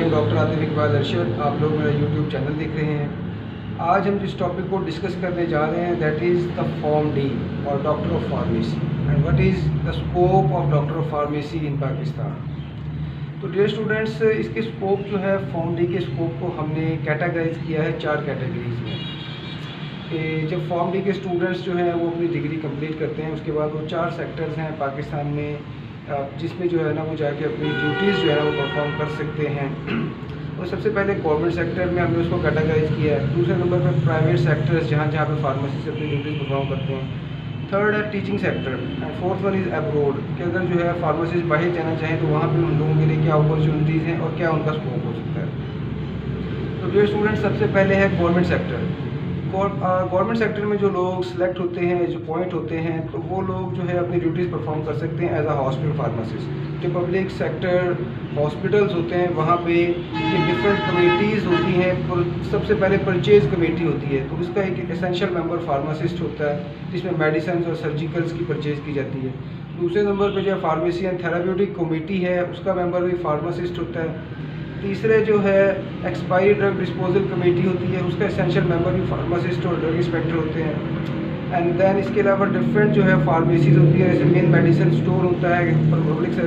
M doctor Atif Iqbal Arshad. आप लोग मेरा यूट्यूब चैनल देख रहे हैं। आज हम जिस टॉपिक को डिस्कस करने जा रहे हैं that is the Pharm D और doctor of pharmacy and what is the scope of doctor of pharmacy in Pakistan. तो डियर स्टूडेंट्स, इसके स्कोप जो है फॉर्म डी के स्कोप को हमने कैटेगराइज किया है 4 कैटेगरीज में। जब फॉर्म डी के स्टूडेंट्स जो हैं वो अपनी डिग्री कंप्लीट करते हैं उसके बाद वो 4 सेक्टर्स हैं पाकिस्तान में जिसमें जो है ना वो जाके अपनी ड्यूटीज़ जो है वो परफॉर्म कर सकते हैं। और सबसे पहले गवर्नमेंट सेक्टर में हमने उसको कैटेगराइज किया है। दूसरे नंबर पर प्राइवेट सेक्टर्स जहाँ पे फार्मेसी से अपनी ड्यूटीज़ परफॉर्म करते हैं। थर्ड है teaching sector and fourth one is abroad कि अगर जो है फार्मेसिस्ट बाहर जाना चाहें तो वहाँ पे उन लोगों के लिए क्या अपॉर्चुनिटीज़ हैं और क्या उनका स्कोप हो सकता है। तो डियर स्टूडेंट, सबसे पहले है गवर्नमेंट सेक्टर। गवर्नमेंट सेक्टर में जो लोग सिलेक्ट होते हैं, जो पॉइंट होते हैं, तो वो लोग जो है अपनी ड्यूटीज़ परफॉर्म कर सकते हैं एज अ हॉस्पिटल फार्मासिस्ट। जो पब्लिक सेक्टर हॉस्पिटल्स होते हैं वहाँ पे ये डिफरेंट कमेटीज़ होती हैं। सबसे पहले परचेज़ कमेटी होती है, तो उसका एक एसेंशियल मेंबर फार्मासिस्ट होता है जिसमें मेडिसिन और सर्जिकल्स की परचेज़ की जाती है। दूसरे नंबर पर जो है फार्मेसी एंड थेराप्यूटिक कमेटी है, उसका मेंबर भी फार्मासिस्ट होता है। तीसरे जो है एक्सपायरी ड्रग डिस्पोजल कमेटी होती है, उसका एसेंशियल मेंबर भी फार्मासिस्ट और ड्रग इंस्पेक्टर होते हैं। एंड देन इसके अलावा डिफरेंट जो है फार्मेसीज होती है, जैसे मेन मेडिसिन स्टोर होता है पब्लिक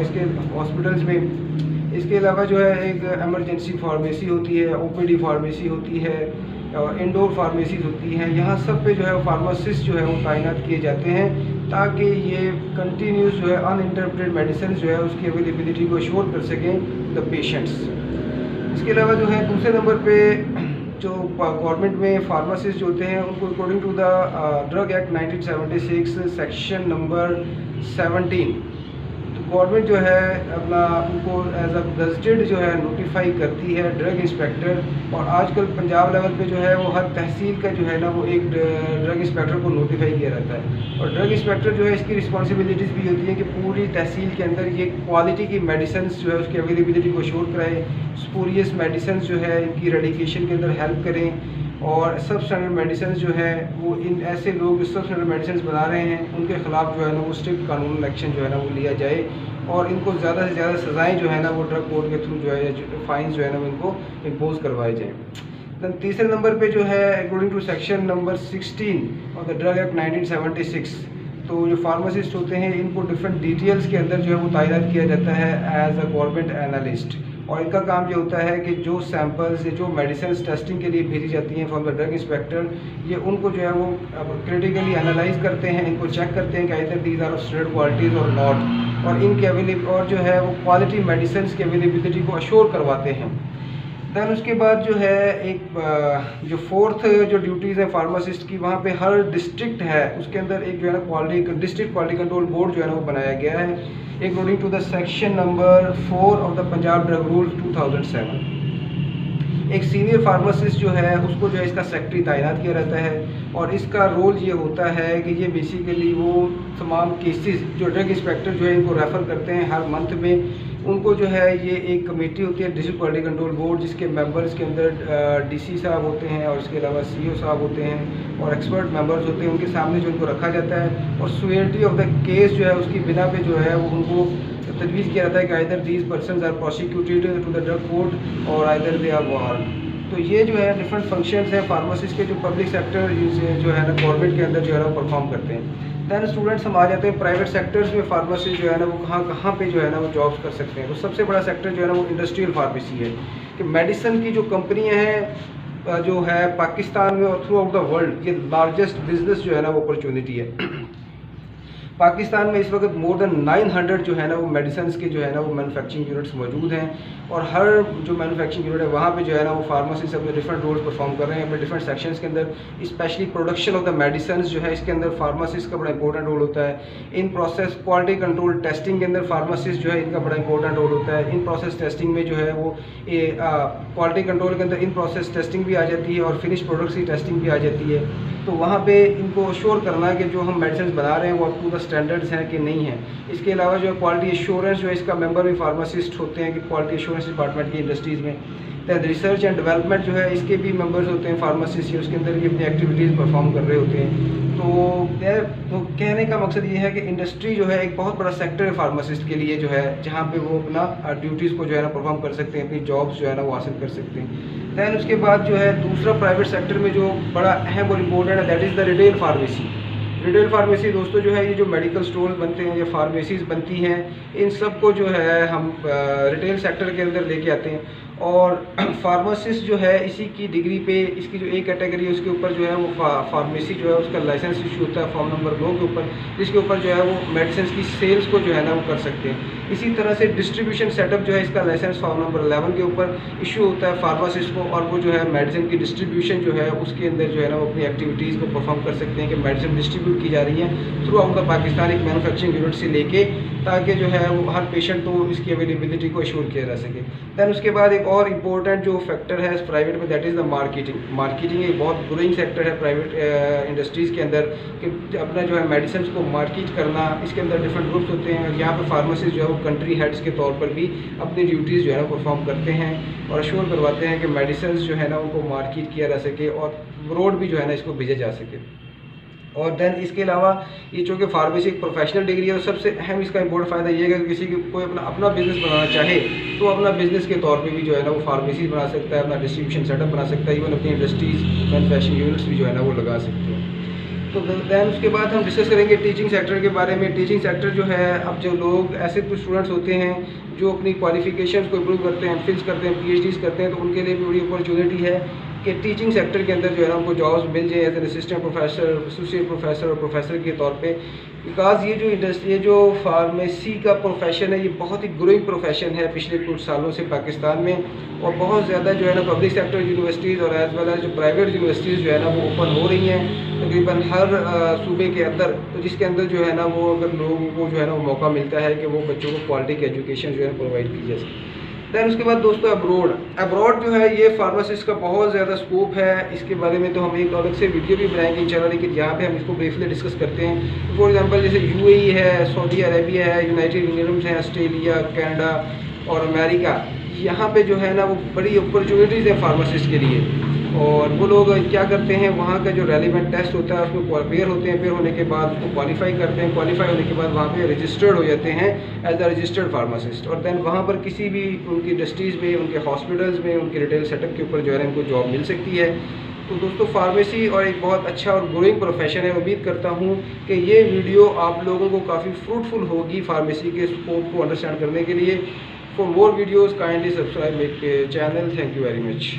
इसके हॉस्पिटल्स में। इसके अलावा जो है एक एमरजेंसी फार्मेसी होती है, ओपीडी फार्मेसी होती है, इंडोर फार्मेसीज होती हैं। यहाँ सब पे जो है फार्मासिस्ट जो है वो तैनात किए जाते हैं ताकि ये कंटिन्यूस जो है अनइंटरप्टेड मेडिसिन जो है उसकी अवेलेबिलिटी को अश्योर कर सकें द पेशेंट्स। इसके अलावा जो है दूसरे नंबर पे जो गवर्नमेंट में फार्मासिस्ट जो होते हैं उनको according to the drug act 1976 section number 17 तो गवर्नमेंट जो है अपना उनको एज अ गजटेड जो है नोटिफाई करती है ड्रग इंस्पेक्टर। और आजकल पंजाब लेवल पे जो है वो हर तहसील का जो है ना वो एक ड्रग इंस्पेक्टर को नोटिफाई किया रहता है। और ड्रग इंस्पेक्टर जो है इसकी रिस्पॉन्सिबिलिटीज़ भी होती है कि पूरी तहसील के अंदर ये क्वालिटी की मेडिसिन जो है उसकी अवेलेबिलिटी को श्योर कराएँ, स्पूरियस मेडिसिन जो है इनकी रेडिकेशन के अंदर हेल्प करें। और सब स्टैंडर्ड मेडिसिन जो है वो इन ऐसे लोग जो सब स्टैंडर्ड मेडिसिन बना रहे हैं उनके ख़िलाफ़ जो है ना वो स्ट्रिक्ट कानूनी एक्शन जो है ना वो लिया जाए और इनको ज़्यादा से ज़्यादा सज़ाएँ जो है ना वो ड्रग कोर्ट के थ्रू जो है या फाइन्स जो है ना वो इनको इम्पोज करवाए जाएँ। दैन तीसरे नंबर पे जो है according to section number 16 of the drug act 1976 तो जो फार्मासिस्ट होते हैं इनको डिफरेंट डिटेल्स के अंदर जो है वो तैनात किया जाता है एज अ गवर्नमेंट एनालिस्ट। और इनका काम ये होता है कि जो सैंपल्स जो मेडिसिन टेस्टिंग के लिए भेजी जाती हैं फ्रॉम द ड्रग इंस्पेक्टर, ये उनको जो है वो क्रिटिकली एनालाइज करते हैं, इनको चेक करते हैं कि either these are of standard qualities और नॉट, और इनके और जो है वो क्वालिटी मेडिसिन की अवेलेबिलिटी को अश्योर करवाते हैं। दैन उसके बाद जो है एक जो फोर्थ जो ड्यूटीज़ है फार्मासिस्ट की, वहाँ पे हर डिस्ट्रिक्ट है उसके अंदर एक जो है ना quality district quality control board जो है ना वो बनाया गया है according to the section number 4 of the Punjab drug rule 2007। एक सीनियर फार्मासिस्ट जो है उसको जो है इसका सेक्रेटरी तैनात किया रहता है और इसका रोल ये होता है कि ये बेसिकली वो तमाम केसेस जो ड्रग इंस्पेक्टर जो है इनको रेफ़र करते हैं हर मंथ में, उनको जो है ये एक कमेटी होती है डिस्ट्रिक्ट क्वालिटी कंट्रोल बोर्ड जिसके मेंबर्स के अंदर डीसी साहब होते हैं और इसके अलावा सीईओ साहब होते हैं और एक्सपर्ट मेंबर्स होते हैं। उनके सामने जो उनको रखा जाता है और सिवियरिटी ऑफ द केस जो है उसकी बिना पे जो है वो उनको तजवीज़ किया जाता है कि either these persons are prosecuted to the drug court और आइदर दे आर वार्न्ड। तो ये जो है डिफरेंट फंक्शंस हैं फार्मासिस्ट के जो पब्लिक सेक्टर जो है ना गवर्नमेंट के अंदर जो है ना परफॉर्म करते हैं। दैन स्टूडेंट्स हम आ जाते हैं प्राइवेट सेक्टर्स में फार्मासिस्ट जो है ना वो कहाँ पे जो है ना वो जॉब्स कर सकते हैं। तो सबसे बड़ा सेक्टर जो है ना वो इंडस्ट्रियल फार्मेसी है कि मेडिसिन की जो कंपनियां हैं जो है पाकिस्तान में और थ्रू आउट द वर्ल्ड ये लार्जेस्ट बिजनेस जो है ना वो अपॉर्चुनिटी है। पाकिस्तान में इस वक्त मोर देन 900 जो है ना वो मेडिसिन के जो है ना वो मैन्युफैक्चरिंग यूनिट्स मौजूद हैं और हर जो मैन्युफैक्चरिंग यूनिट है वहाँ पे जो है ना वो फार्मासिस्ट अपने डिफरेंट रोल्स परफॉर्म कर रहे हैं अपने डिफरेंट सेक्शंस के अंदर। Specially production of the medicine जो है इसके अंदर फार्मासिस्ट का बड़ा इंपॉर्टेंट रोल होता है। In process quality control testing के अंदर फार्मासिस्ट जो है इनका बड़ा इंपॉर्टेंट रोल होता है। इन प्रोसेस टेस्टिंग में जो है वो क्वालिटी कंट्रोल के अंदर इन प्रोसेस टेस्टिंग भी आ जाती है और फिनिश प्रोडक्ट्स की टेस्टिंग भी आ जाती है। तो वहाँ पे इनको अश्योर करना है कि जो हम मेडिसिन बना रहे हैं वो अप टू द स्टैंडर्ड्स हैं कि नहीं है। इसके अलावा जो क्वालिटी एश्योरेंस जो है इसका मेंबर भी फार्मासिस्ट होते हैं कि क्वालिटी एश्योरेंस डिपार्टमेंट की इंडस्ट्रीज़ में। दैन रिसर्च एंड डेवलपमेंट जो है इसके भी मेंबर्स होते हैं फार्मासिस्ट, उसके अंदर भी अपनी एक्टिविटीज़ परफॉर्म कर रहे होते हैं। तो कहने का मकसद ये है कि इंडस्ट्री जो है एक बहुत बड़ा सेक्टर है फार्मासिस्ट के लिए जो है, जहाँ पे वो अपना ड्यूटीज़ को जो है ना परफॉर्म कर सकते हैं, अपनी जॉब्स जो है ना वो हासिल कर सकते हैं। दैन उसके बाद जो है दूसरा प्राइवेट सेक्टर में जो बड़ा अहम और इम्पोर्टेंट है that is the retail pharmacy. Retail pharmacy दोस्तों जो है ये जो मेडिकल स्टोर बनते हैं, ये फार्मेसीज़ बनती हैं, इन सब को जो है हम रिटेल सेक्टर के अंदर लेके आते हैं। और फार्मासिस्ट जो है इसी की डिग्री पे इसकी जो एक कैटेगरी है उसके ऊपर जो है वो फार्मेसी जो है उसका लाइसेंस इशू होता है फॉर्म नंबर 2 के ऊपर, जिसके ऊपर जो है वो मेडिसिन की सेल्स को जो है ना वो कर सकते हैं। इसी तरह से डिस्ट्रीब्यूशन सेटअप जो है इसका लाइसेंस फॉर्म नंबर 11 के ऊपर इशू होता है फार्मासिस्ट को, और वो जो है मेडिसिन की डिस्ट्रीब्यूशन जो है उसके अंदर जो है ना वो अपनी एक्टिविटीज़ को परफॉर्म कर सकते हैं कि मेडिसिन डिस्ट्रीब्यूट की जा रही है थ्रू आउट द पाकिस्तान एक मैनुफैक्चरिंग यूनिट से लेके, ताकि जो है वो हर पेशेंट को इसकी अवेलेबिलिटी को एश्योर किया जा सके। दैन उसके बाद एक और इम्पोर्टेंट जो फैक्टर है प्राइवेट में that is the marketing. Marketing एक बहुत ग्रोइंग सेक्टर है प्राइवेट इंडस्ट्रीज़ के अंदर, कि अपना जो है मेडिसिन को मार्केट करना। इसके अंदर डिफरेंट ग्रुप्स होते हैं, यहाँ पे फार्मासिस्ट जो है वो कंट्री हेड्स के तौर पर भी अपनी ड्यूटीज़ जो है परफॉर्म करते हैं और अश्योर करवाते हैं कि मेडिसिन जो है ना उनको मार्केट किया जा सके और रोड भी जो है ना इसको भेजा जा सके। और दैन इसके अलावा ये चूँकि फार्मेसी एक प्रोफेशनल डिग्री है, तो सबसे अहम इसका इम्पोर्टेंट फ़ायदा ये है कि किसी की कोई अपना बिज़नेस बनाना चाहे तो अपना बिज़नेस के तौर पे भी जो है ना वो फार्मेसी बना सकता है, अपना डिस्ट्रीब्यूशन सेटअप बना सकता है, इवन अपनी इंडस्ट्रीज़ मैन्युफैक्चरिंग यूनिट्स भी जो है ना वो लगा सकते हैं। तो दैन उसके बाद हम डिस्कस करेंगे टीचिंग सेक्टर के बारे में। टीचिंग सेक्टर जो है, अब जो लोग ऐसे कुछ स्टूडेंट्स होते हैं जो अपनी क्वालिफिकेशंस को इम्प्रूव करते हैं, फिल्स करते हैं, PhDs करते हैं, तो उनके लिए भी बड़ी अपॉर्चुनिटी है कि टीचिंग सेक्टर के अंदर जो है ना उनको जॉब्स मिल जाए as an assistant professor, associate professor और प्रोफेसर के तौर पे। बिकॉज ये जो इंडस्ट्री, ये जो फार्मेसी का प्रोफेशन है, ये बहुत ही ग्रोइंग प्रोफेशन है पिछले कुछ सालों से पाकिस्तान में, और बहुत ज़्यादा जो है ना पब्लिक सेक्टर यूनिवर्सिटीज़ और एज वेल एज जो प्राइवेट यूनिवर्सिटीज़ जो है ना वो ओपन हो रही हैं तकरीबन हर सूबे के अंदर। तो जिसके अंदर जो है ना वो अगर लोगों को जो है ना वो मौका मिलता है कि वो बच्चों को क्वालिटी की एजुकेशन जो है प्रोवाइड की जा सके। दैन उसके बाद दोस्तों अब्रॉड जो है ये फार्मासिस्ट का बहुत ज़्यादा स्कोप है। इसके बारे में तो हम एक अलग से वीडियो भी बनाएंगे इंशाल्लाह, लेकिन यहाँ पे हम इसको ब्रीफली डिस्कस करते हैं। फॉर एग्जांपल जैसे UAE है, सऊदी अरेबिया है, यूनाइटेड किंगडम्स है, ऑस्ट्रेलिया, कनाडा और अमेरिका, यहाँ पे जो है ना वो बड़ी अपॉर्चुनिटीज़ है फार्मासिस्ट के लिए। और वो लोग क्या करते हैं, वहाँ का जो रेलिवेंट टेस्ट होता है उसमें पेयर होते हैं, पेयर होने के बाद उसको क्वालिफाई करते हैं, क्वालिफाई होने के बाद वहाँ पे रजिस्टर्ड हो जाते हैं एज अ रजिस्टर्ड फार्मासिस्ट। और दैन वहाँ पर किसी भी उनकी इंडस्ट्रीज़ में, उनके हॉस्पिटल्स में, उनके रिटेल सेटअप के ऊपर जो है उनको जॉब मिल सकती है। तो दोस्तों फार्मेसी और एक बहुत अच्छा और ग्रोइंग प्रोफेशन है। उम्मीद करता हूँ कि ये वीडियो आप लोगों को काफ़ी फ्रूटफुल होगी फार्मेसी के स्कोप को अंडरस्टैंड करने के लिए। For more videos kindly subscribe my channel. Thank you very much.